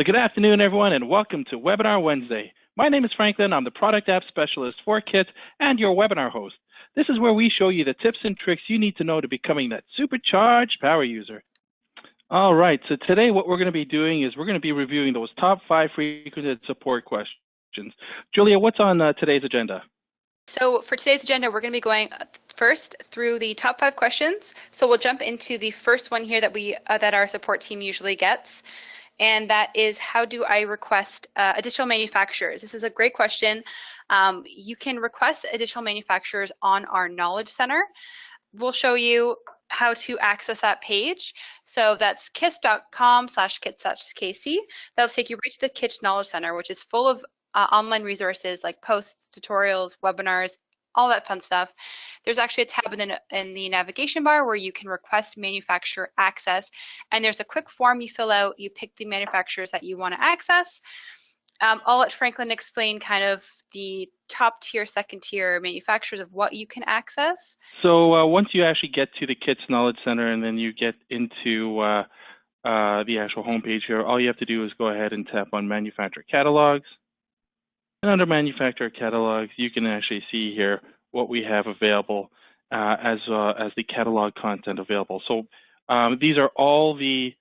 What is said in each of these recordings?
So good afternoon, everyone, and welcome to Webinar Wednesday. My name is Franklin. I'm the Product App Specialist for KITS and your webinar host. This is where we show you the tips and tricks you need to know to becoming that supercharged power user. All right, so today what we're going to be doing is we're going to be reviewing those top 5 frequented support questions. Julia, what's on today's agenda? So for today's agenda, we're going to be going first through the top 5 questions. So we'll jump into the first one here that our support team usually gets. And that is, how do I request additional manufacturers? This is a great question. You can request additional manufacturers on our Knowledge Center. We'll show you how to access that page. So that's KISP.com/kits.kc. That'll take you right to the KITS Knowledge Center, which is full of online resources like posts, tutorials, webinars, all that fun stuff. There's actually a tab in the navigation bar where you can request manufacturer access, and there's a quick form you fill out. You pick the manufacturers that you want to access. I'll let Franklin explain kind of the top tier, second tier manufacturers of what you can access. So once you actually get to the KITS Knowledge Center and then you get into the actual homepage here, all you have to do is go ahead and tap on Manufacturer Catalogs. And under Manufacturer Catalogs, you can actually see here what we have available as the catalog content available. So these are all the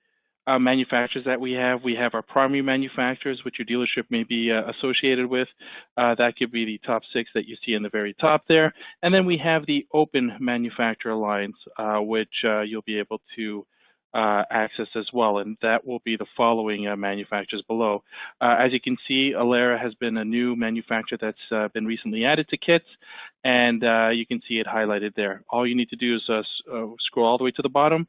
manufacturers that we have. We have our primary manufacturers, which your dealership may be associated with. That could be the top 6 that you see in the very top there. And then we have the open manufacturer lines, which you'll be able to access as well, and that will be the following manufacturers below. As you can see, Alera has been a new manufacturer that's been recently added to KITS, and you can see it highlighted there. All you need to do is scroll all the way to the bottom,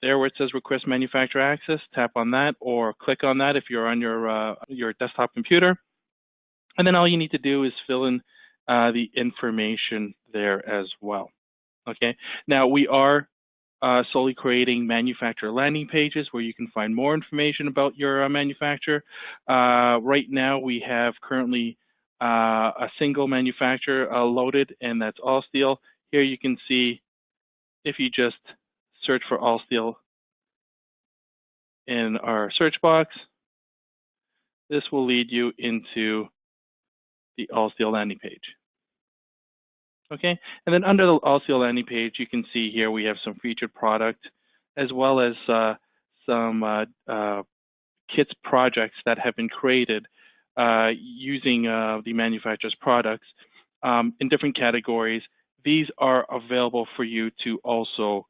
there where it says Request Manufacturer Access, tap on that or click on that if you're on your desktop computer, and then all you need to do is fill in the information there as well. Okay, now we are solely creating manufacturer landing pages where you can find more information about your manufacturer. Right now we have currently a single manufacturer loaded, and that's Allsteel. Here you can see, if you just search for Allsteel in our search box, this will lead you into the Allsteel landing page. Okay, and then under the Allsteel landing page, you can see here we have some featured product as well as some KITS projects that have been created using the manufacturer's products in different categories. These are available for you to also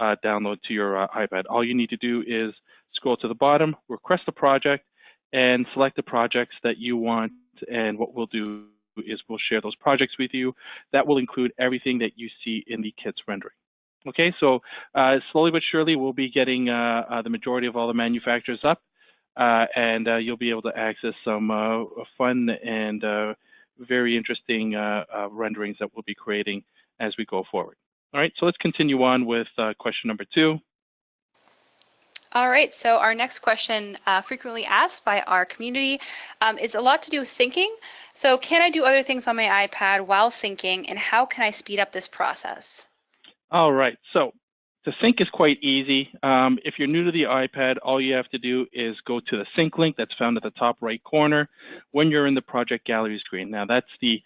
download to your iPad. All you need to do is scroll to the bottom, request a project, and select the projects that you want, and what we'll do is we'll share those projects with you. That will include everything that you see in the KITS rendering. Okay, so slowly but surely we'll be getting the majority of all the manufacturers up, and you'll be able to access some fun and very interesting renderings that we'll be creating as we go forward. All right, so let's continue on with question number 2. All right, so our next question, frequently asked by our community, is a lot to do with syncing. So can I do other things on my iPad while syncing, and how can I speed up this process? All right, so to sync is quite easy. If you're new to the iPad, all you have to do is go to the sync link that's found at the top right corner when you're in the project gallery screen. Now that's the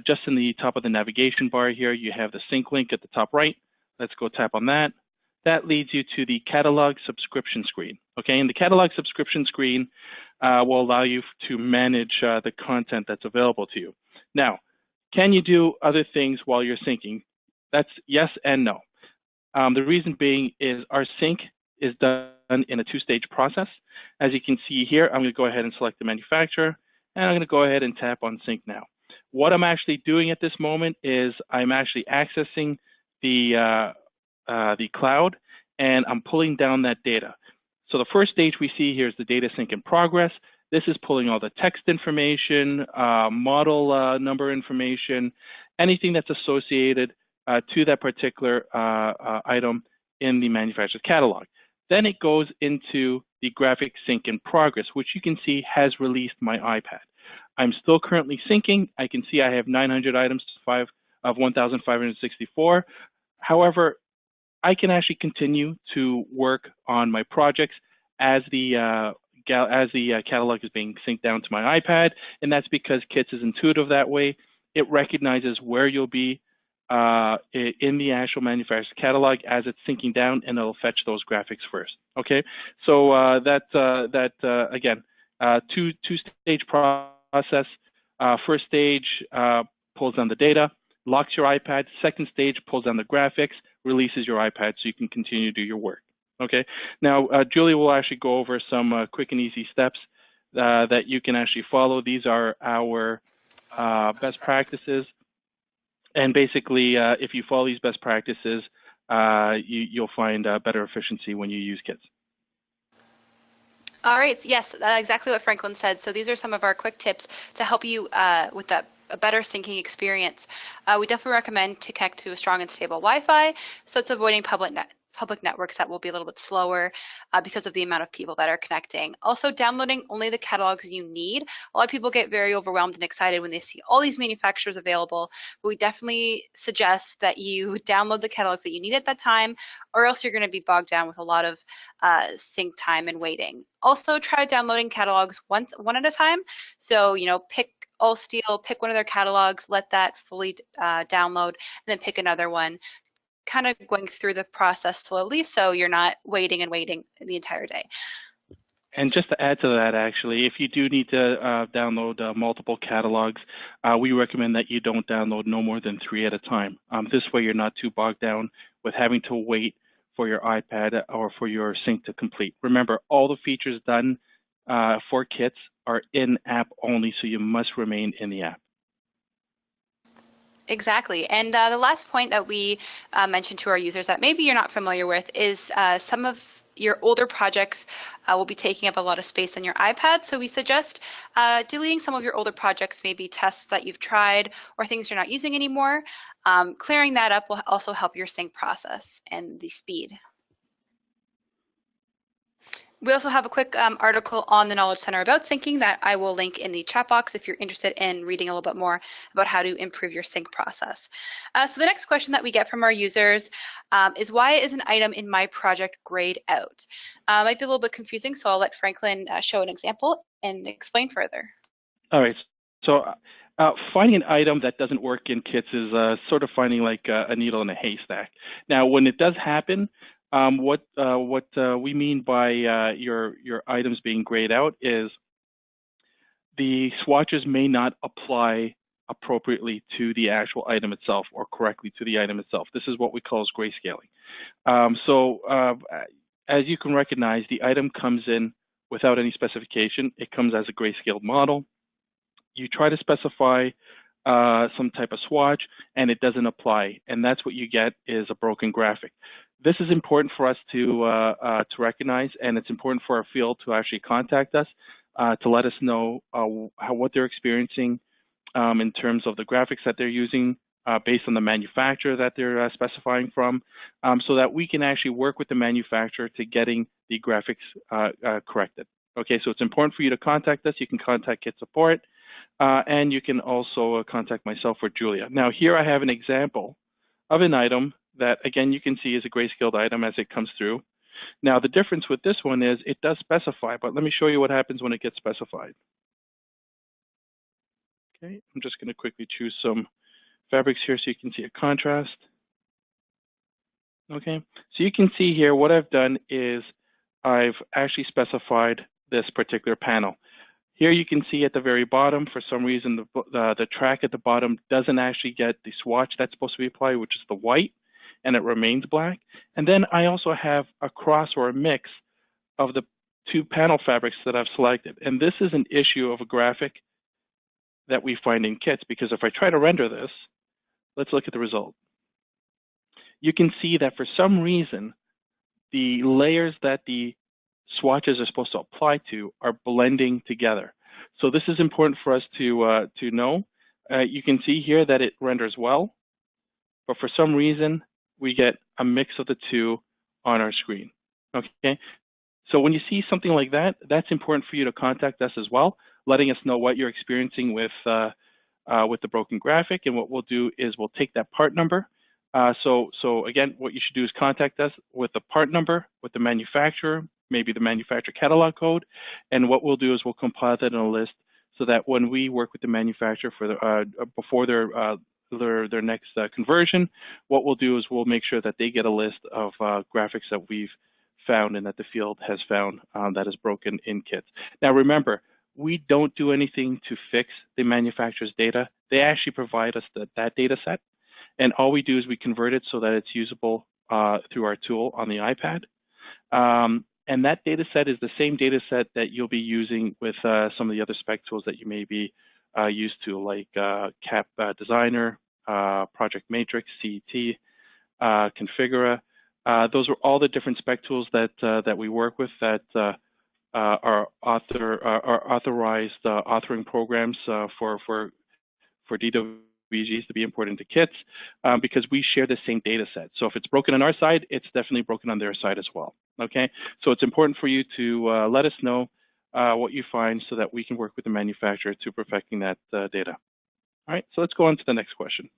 just in the top of the navigation bar here, you have the sync link at the top right. Let's go tap on that. That leads you to the catalog subscription screen. Okay, and the catalog subscription screen will allow you to manage the content that's available to you. Now, can you do other things while you're syncing? That's yes and no. The reason being is our sync is done in a 2-stage process. As you can see here, I'm going to go ahead and select the manufacturer, and I'm going to go ahead and tap on sync now. What I'm actually doing at this moment is I'm actually accessing the cloud, and I'm pulling down that data. So the first stage we see here is the data sync in progress. This is pulling all the text information, model number information, anything that's associated to that particular item in the manufacturer's catalog. Then it goes into the graphic sync in progress, which you can see has released my iPad. I'm still currently syncing. I can see I have 900 items of 1,564. However, I can actually continue to work on my projects as the catalog is being synced down to my iPad, and that's because Kits is intuitive that way. It recognizes where you'll be in the actual manufacturer's catalog as it's syncing down, and it'll fetch those graphics first. Okay, so again, two-stage process. First stage pulls down the data, locks your iPad. Second stage pulls down the graphics, releases your iPad so you can continue to do your work. Okay, now Julia will actually go over some quick and easy steps that you can actually follow. These are our best practices. And basically, if you follow these best practices, you'll find better efficiency when you use Kits. All right, yes, exactly what Franklin said. So these are some of our quick tips to help you with a better syncing experience. We definitely recommend to connect to a strong and stable Wi-Fi, so it's avoiding public networks that will be a little bit slower because of the amount of people that are connecting. Also, downloading only the catalogs you need. A lot of people get very overwhelmed and excited when they see all these manufacturers available, but we definitely suggest that you download the catalogs that you need at that time, or else you're going to be bogged down with a lot of sync time and waiting. Also, try downloading catalogs one at a time. So, pick Allsteel, pick one of their catalogs, let that fully download, and then pick another one, kind of going through the process slowly so you're not waiting and waiting the entire day. And just to add to that, actually, if you do need to download multiple catalogs, we recommend that you don't download no more than 3 at a time. This way you're not too bogged down with having to wait for your iPad or for your sync to complete. Remember, all the features done for Kits are in-app only, so you must remain in the app. Exactly. And the last point that we mentioned to our users that maybe you're not familiar with is some of your older projects will be taking up a lot of space on your iPad. So we suggest deleting some of your older projects, maybe tests that you've tried or things you're not using anymore. Clearing that up will also help your sync process and the speed. We also have a quick article on the Knowledge Center about syncing that I will link in the chat box if you're interested in reading a little bit more about how to improve your sync process. So the next question that we get from our users is, why is an item in my project grayed out? Might be a little bit confusing, so I'll let Franklin show an example and explain further. All right. So finding an item that doesn't work in Kits is sort of finding like a needle in a haystack. Now, when it does happen, what we mean by your items being grayed out is the swatches may not apply appropriately to the actual item itself or correctly to the item itself. This is what we call grayscaling. As you can recognize, the item comes in without any specification. It comes as a grayscaled model. You try to specify some type of swatch, and it doesn't apply, and that's what you get is a broken graphic. This is important for us to recognize, and it's important for our field to actually contact us to let us know what they're experiencing in terms of the graphics that they're using based on the manufacturer that they're specifying from, so that we can actually work with the manufacturer to getting the graphics corrected. Okay, so it's important for you to contact us. You can contact Kit Support, and you can also contact myself or Julia. Now, here I have an example of an item that, again, you can see is a grayscaled item as it comes through. Now, the difference with this one is it does specify, but let me show you what happens when it gets specified. Okay, I'm just going to quickly choose some fabrics here so you can see a contrast. Okay, so you can see here what I've done is I've actually specified this particular panel. Here you can see at the very bottom, for some reason, the track at the bottom doesn't actually get the swatch that's supposed to be applied, which is the white, and it remains black. And then I also have a cross or a mix of the 2 panel fabrics that I've selected. And this is an issue of a graphic that we find in Kits, because if I try to render this, let's look at the result. You can see that for some reason, the layers that the swatches are supposed to apply to are blending together. So this is important for us to know. You can see here that it renders well, but for some reason, we get a mix of the 2 on our screen. Okay, so when you see something like that, that's important for you to contact us as well, letting us know what you're experiencing with the broken graphic. And what we'll do is we'll take that part number. So again, what you should do is contact us with the part number, with the manufacturer, maybe the manufacturer catalog code. And what we'll do is we'll compile that in a list so that when we work with the manufacturer for the, before their next conversion, what we'll do is we'll make sure that they get a list of graphics that we've found and that the field has found that is broken in kits. Now remember, we don't do anything to fix the manufacturer's data. They actually provide us that data set, and all we do is we convert it so that it's usable through our tool on the iPad. And that data set is the same data set that you'll be using with some of the other spec tools that you may be used to, like CAP Designer, Project Matrix, CET, Configura. Those are all the different spec tools that we work with that are authorized authoring programs for DWGs to be imported into kits because we share the same data set. So if it's broken on our side, it's definitely broken on their side as well. Okay, so it's important for you to let us know what you find so that we can work with the manufacturer to perfecting that data. All right, so let's go on to the next question.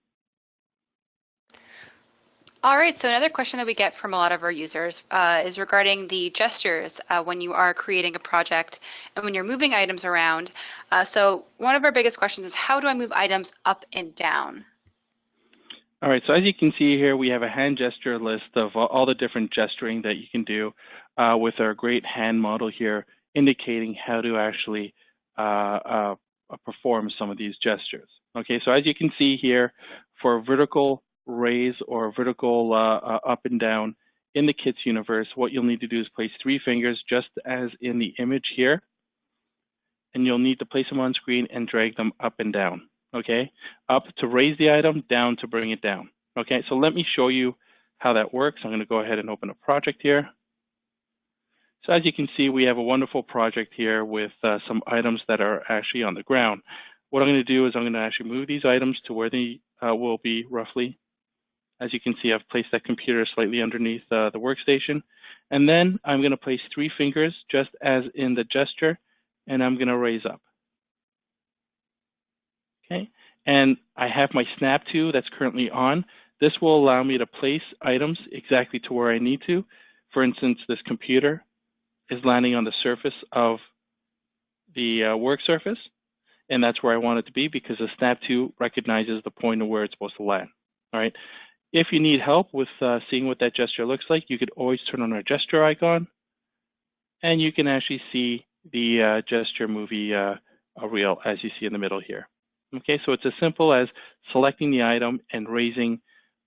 All right, so another question that we get from a lot of our users is regarding the gestures when you are creating a project and when you're moving items around. So one of our biggest questions is, how do I move items up and down? All right, so as you can see here, we have a hand gesture list of all the different gesturing that you can do with our great hand model here, indicating how to actually perform some of these gestures. Okay, so as you can see here, for vertical raise or vertical up and down in the kits universe, what you'll need to do is place 3 fingers just as in the image here, and you'll need to place them on screen and drag them up and down. Okay, up to raise the item, down to bring it down. Okay, so let me show you how that works. I'm going to go ahead and open a project here. So as you can see, we have a wonderful project here with some items that are actually on the ground. What I'm going to do is I'm going to actually move these items to where they will be roughly. As you can see, I've placed that computer slightly underneath the workstation. And then I'm going to place 3 fingers just as in the gesture, and I'm going to raise up. Okay, and I have my snap to that's currently on. This will allow me to place items exactly to where I need to. For instance, this computer is landing on the surface of the work surface, and that's where I want it to be because the snap to recognizes the point of where it's supposed to land. All right. If you need help with seeing what that gesture looks like, you could always turn on our gesture icon, and you can actually see the gesture movie reel as you see in the middle here. Okay, so it's as simple as selecting the item and raising,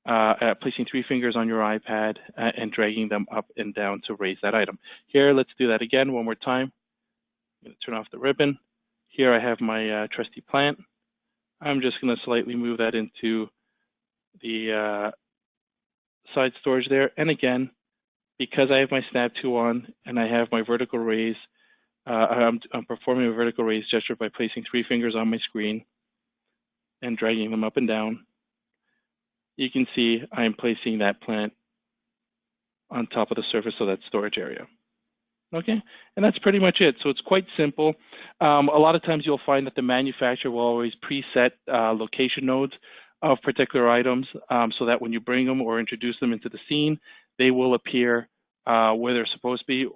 placing 3 fingers on your iPad and dragging them up and down to raise that item. Here, let's do that again one more time. I'm going to turn off the ribbon. Here I have my trusty plant. I'm just going to slightly move that into the side storage there. And again, because I have my snap to on and I have my vertical raise, I'm performing a vertical raise gesture by placing 3 fingers on my screen and dragging them up and down. You can see I'm placing that plant on top of the surface of that storage area. Okay, and that's pretty much it. So it's quite simple. A lot of times you'll find that the manufacturer will always preset location nodes of particular items so that when you bring them or introduce them into the scene, they will appear where they're supposed to be.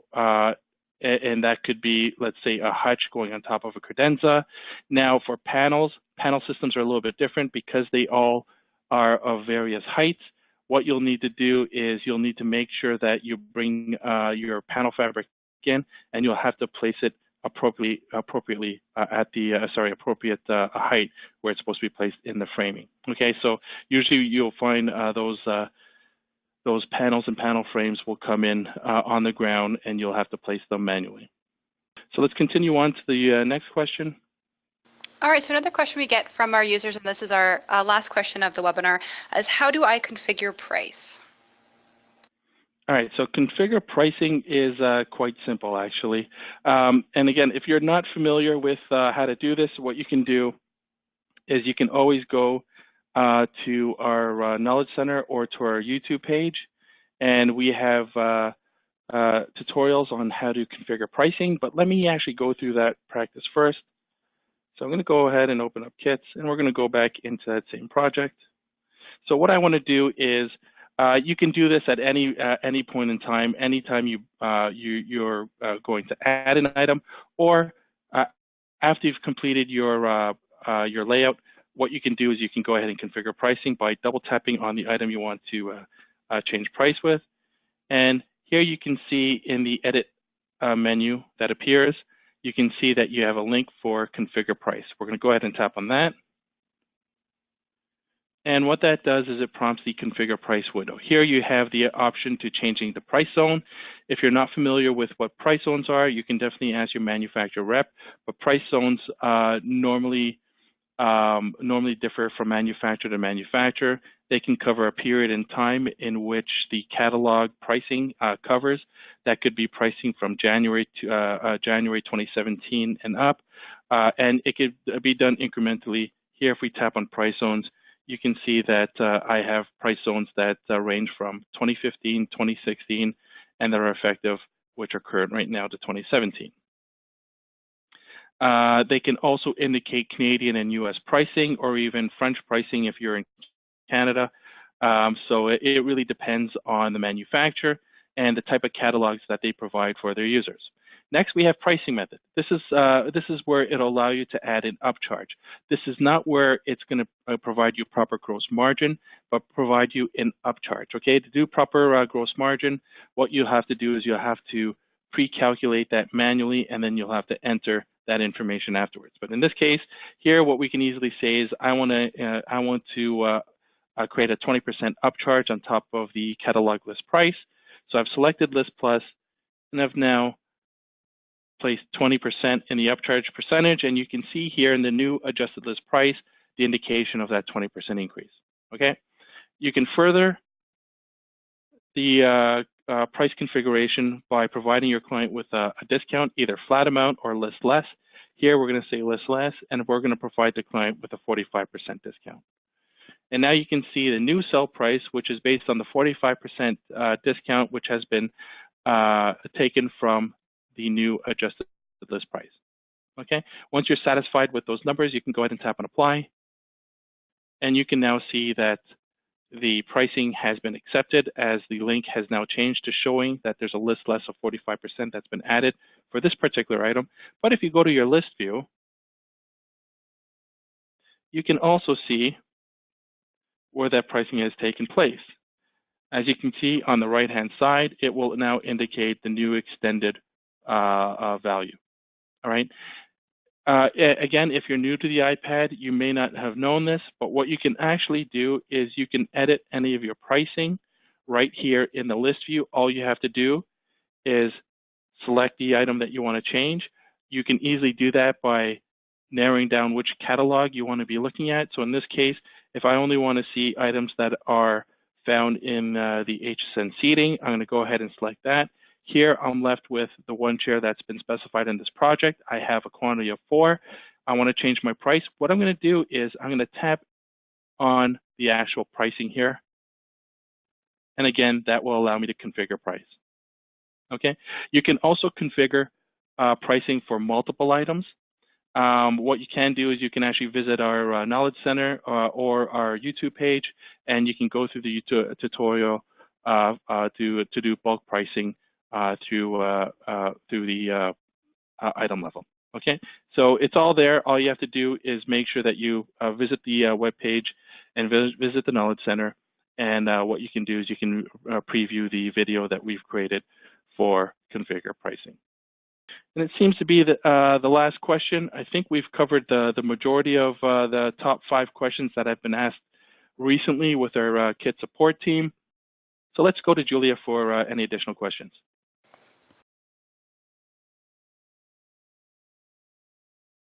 And that could be, let's say, a hutch going on top of a credenza. Now for panels, panel systems are a little bit different because they all are of various heights. What you'll need to do is you'll need to make sure that you bring your panel fabric in, and you'll have to place it appropriately at the appropriate height where it's supposed to be placed in the framing. Okay, so usually you'll find those panels and panel frames will come in on the ground, and you'll have to place them manually. So let's continue on to the next question. All right, so another question we get from our users, and this is our last question of the webinar, is how do I configure price? All right, so configure pricing is quite simple, actually. And again, if you're not familiar with how to do this, what you can do is you can always go to our Knowledge Center or to our YouTube page, and we have tutorials on how to configure pricing, but let me actually go through that practice first. So I'm going to go ahead and open up Kits, and we're going to go back into that same project. So what I want to do is You can do this at any point in time, anytime you're going to add an item, or after you've completed your layout. What you can do is you can go ahead and configure pricing by double tapping on the item you want to change price with. And here you can see in the edit menu that appears, you can see that you have a link for configure price. We're going to go ahead and tap on that. And what that does is it prompts the configure price window. Here you have the option to changing the price zone. If you're not familiar with what price zones are, you can definitely ask your manufacturer rep, but price zones normally differ from manufacturer to manufacturer. They can cover a period in time in which the catalog pricing covers. That could be pricing from January 2017 and up, and it could be done incrementally. Here, if we tap on price zones, you can see that I have price zones that range from 2015, 2016, and that are effective, which are current right now, to 2017. They can also indicate Canadian and US pricing, or even French pricing if you're in Canada. So it really depends on the manufacturer and the type of catalogs that they provide for their users. Next, we have pricing method. This is where it'll allow you to add an upcharge. This is not where it's going to provide you proper gross margin, but provide you an upcharge. Okay, to do proper gross margin, what you'll have to do is you'll have to pre-calculate that manually, and then you'll have to enter that information afterwards. But in this case, here, what we can easily say is I want to create a 20% upcharge on top of the catalog list price. So I've selected List Plus, and I've now placed 20% in the upcharge percentage, and you can see here in the new adjusted list price the indication of that 20% increase. Okay, you can further the price configuration by providing your client with a discount, either flat amount or list less. Here we're going to say list less, and we're going to provide the client with a 45% discount. And now you can see the new sell price, which is based on the 45% discount, which has been taken from the new adjusted list price. Okay, once you're satisfied with those numbers, you can go ahead and tap on apply, and you can now see that the pricing has been accepted, as the link has now changed to showing that there's a list less of 45% that's been added for this particular item. But if you go to your list view, you can also see where that pricing has taken place. As you can see on the right-hand side, it will now indicate the new extended value. All right. Again, if you're new to the iPad, you may not have known this, but what you can actually do is you can edit any of your pricing right here in the list view. All you have to do is select the item that you want to change. You can easily do that by narrowing down which catalog you want to be looking at. So in this case, if I only want to see items that are found in the HSN seating, I'm going to go ahead and select that. Here, I'm left with the one chair that's been specified in this project. I have a quantity of 4. I want to change my price. What I'm going to do is I'm going to tap on the actual pricing here. And again, that will allow me to configure price. Okay. You can also configure pricing for multiple items. What you can do is you can actually visit our Knowledge Center or our YouTube page, and you can go through the tutorial to do bulk pricing through the item level. Okay, so it's all there. All you have to do is make sure that you visit the web page and visit the Knowledge Center. And what you can do is you can preview the video that we've created for configure pricing. And it seems to be the last question. I think we've covered the majority of the top 5 questions that have been asked recently with our KIT support team. So let's go to Julia for any additional questions.